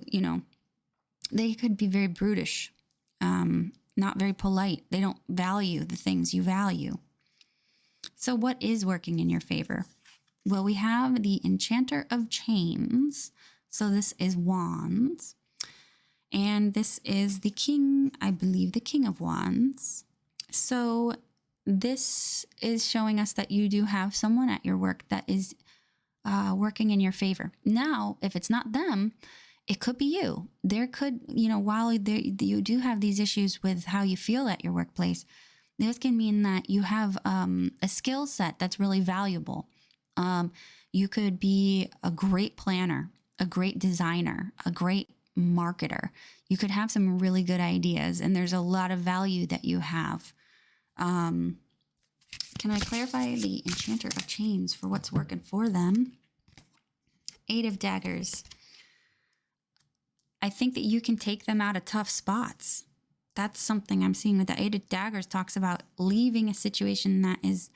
they could be very brutish, not very polite. They don't value the things you value. So what is working in your favor? Well, we have the Enchanter of Chains. So this is Wands. And this is the King, I believe, the King of Wands. So this is showing us that you do have someone at your work that is working in your favor. Now, if it's not them, it could be you. There could, while you do have these issues with how you feel at your workplace, this can mean that you have a skill set that's really valuable. You could be a great planner, a great designer, a great marketer. You could have some really good ideas, and there's a lot of value that you have. Can I clarify the Enchanter of Chains for what's working for them? Eight of Daggers. I think that you can take them out of tough spots. That's something I'm seeing with the Eight of Daggers. Talks about leaving a situation that is,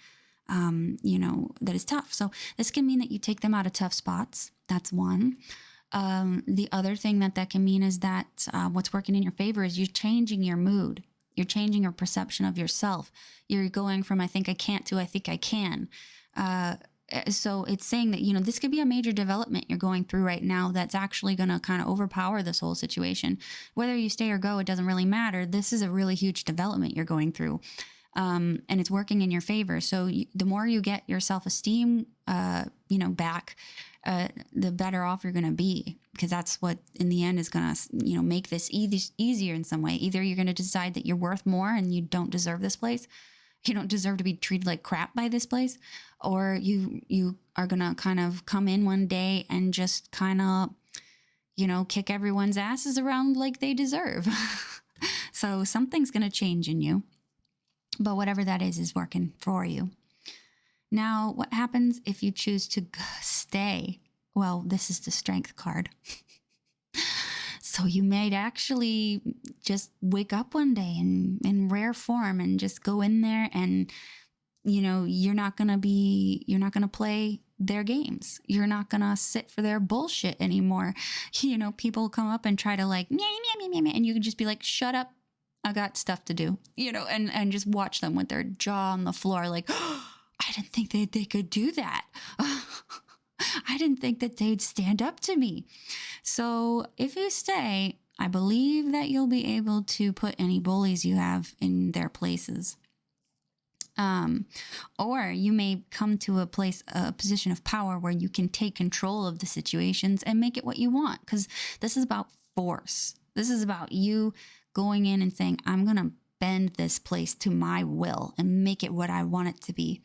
that is tough. So this can mean that you take them out of tough spots. That's one. The other thing that can mean is that what's working in your favor is you're changing your mood. You're changing your perception of yourself. You're going from I think I can't to I think I can. So it's saying that, this could be a major development you're going through right now that's actually going to kind of overpower this whole situation. Whether you stay or go, it doesn't really matter. This is a really huge development you're going through. And it's working in your favor. So the more you get your self-esteem, back, the better off you're going to be, because that's what in the end is going to, make this easier in some way. Either you're going to decide that you're worth more and you don't deserve this place. You don't deserve to be treated like crap by this place, or you are going to kind of come in one day and just kind of, kick everyone's asses around like they deserve. So something's going to change in you, but whatever that is working for you. Now, what happens if you choose to stay? Well, this is the Strength card. So you might actually just wake up one day in rare form and just go in there and, you're not going to play their games. You're not going to sit for their bullshit anymore. People come up and try to like, meh, meh, meh, meh, and you can just be like, shut up. I got stuff to do, and just watch them with their jaw on the floor. Like, oh, I didn't think that they could do that. I didn't think that they'd stand up to me. So if you stay, I believe that you'll be able to put any bullies you have in their places. Or you may come to a position of power where you can take control of the situations and make it what you want. Because this is about force. This is about you going in and saying, I'm going to bend this place to my will and make it what I want it to be.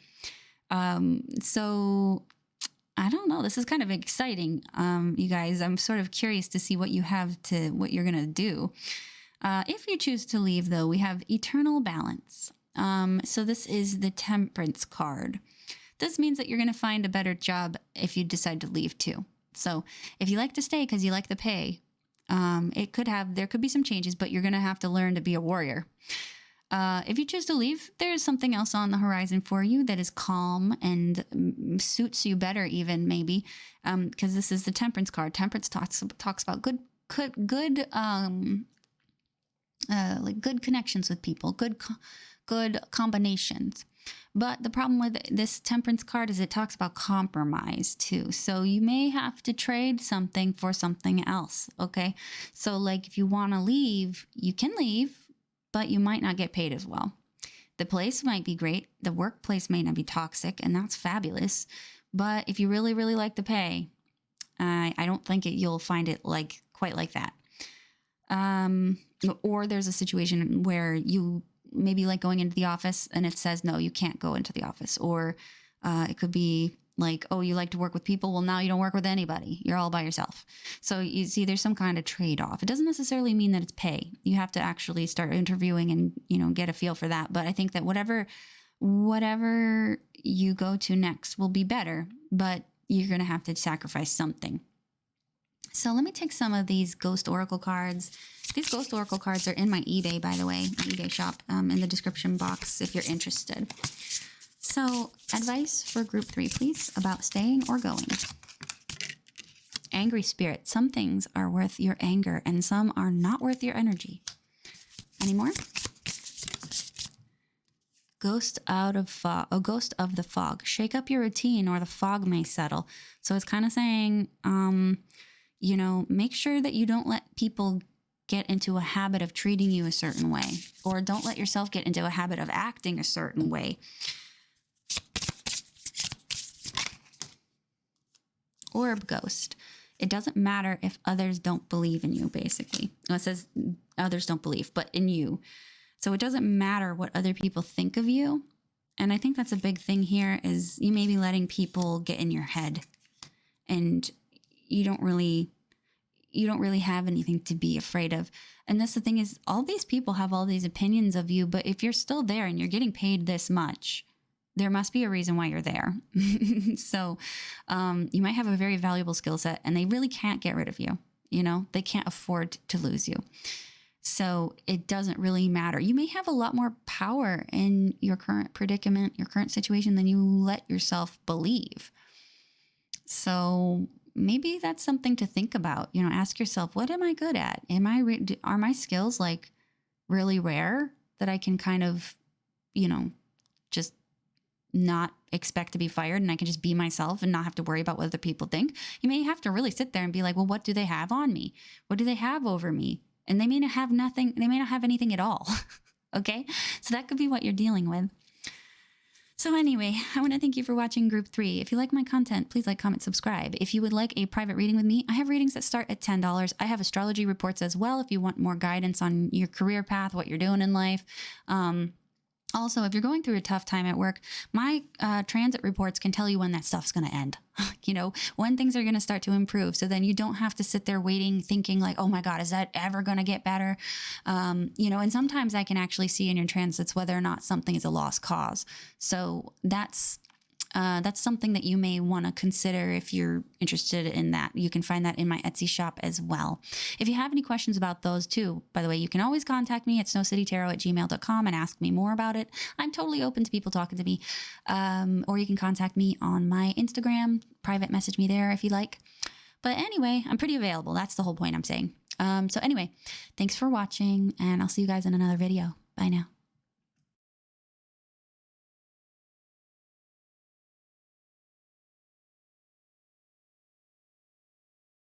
So I don't know. This is kind of exciting, you guys. I'm sort of curious to see what you're going to do. If you choose to leave, though, we have eternal balance. So this is the Temperance card. This means that you're going to find a better job if you decide to leave too. So if you like to stay because you like the pay, there could be some changes, but you're going to have to learn to be a warrior. If you choose to leave, there's something else on the horizon for you that is calm and suits you better, even maybe, because this is the Temperance card. Temperance talks about good connections with people, good combinations. But the problem with this Temperance card is it talks about compromise too. So you may have to trade something for something else. Okay. So like if you want to leave, you can leave, but you might not get paid as well. The place might be great. The workplace may not be toxic, and that's fabulous. But if you really, really like the pay, I don't think you'll find it quite like that. Or there's a situation where you maybe like going into the office and it says, no, you can't go into the office. Or it could be like, oh, you like to work with people. Well, now you don't work with anybody. You're all by yourself. So you see, there's some kind of trade-off. It doesn't necessarily mean that it's pay. You have to actually start interviewing and, get a feel for that. But I think that whatever you go to next will be better, but you're going to have to sacrifice something. So let me take some of these Ghost Oracle cards. These Ghost Oracle cards are in my eBay, by the way, my eBay shop, in the description box if you're interested. So advice for group 3, please, about staying or going. Angry Spirit. Some things are worth your anger and some are not worth your energy. Any more? Ghost Ghost of the Fog. Shake up your routine or the fog may settle. So it's kind of saying, make sure that you don't let people get into a habit of treating you a certain way, or don't let yourself get into a habit of acting a certain way. Orb Ghost. It doesn't matter if others don't believe in you, basically. Well, it says others don't believe, but in you. So it doesn't matter what other people think of you. And I think that's a big thing here is you may be letting people get in your head and you don't really, you don't really have anything to be afraid of. And that's the thing is, all these people have all these opinions of you, but if you're still there and you're getting paid this much, there must be a reason why you're there. So you might have a very valuable skill set and they really can't get rid of you. You know, they can't afford to lose you. So it doesn't really matter. You may have a lot more power in your current predicament, your current situation than you let yourself believe. So maybe that's something to think about. You know, ask yourself, what am I good at? Are my skills like really rare that I can kind of, you know, just not expect to be fired and I can just be myself and not have to worry about what other people think? You may have to really sit there and be like, well, what do they have on me? What do they have over me? And they may not have nothing. They may not have anything at all. Okay. So that could be what you're dealing with. So anyway, I want to thank you for watching Group 3. If you like my content, please like, comment, subscribe. If you would like a private reading with me, I have readings that start at $10. I have astrology reports as well if you want more guidance on your career path, what you're doing in life. Also, if you're going through a tough time at work, my transit reports can tell you when that stuff's going to end, you know, when things are going to start to improve. So then you don't have to sit there waiting, thinking like, oh my God, is that ever going to get better? You know, and sometimes I can actually see in your transits whether or not something is a lost cause. So that's something that you may want to consider if you're interested in that. You can find that in my Etsy shop as well. If you have any questions about those too, by the way, you can always contact me at snowcitytarot@gmail.com and ask me more about it. I'm totally open to people talking to me. Or you can contact me on my Instagram, private message me there if you like. But anyway, I'm pretty available. That's the whole point I'm saying. So anyway, thanks for watching and I'll see you guys in another video. Bye now.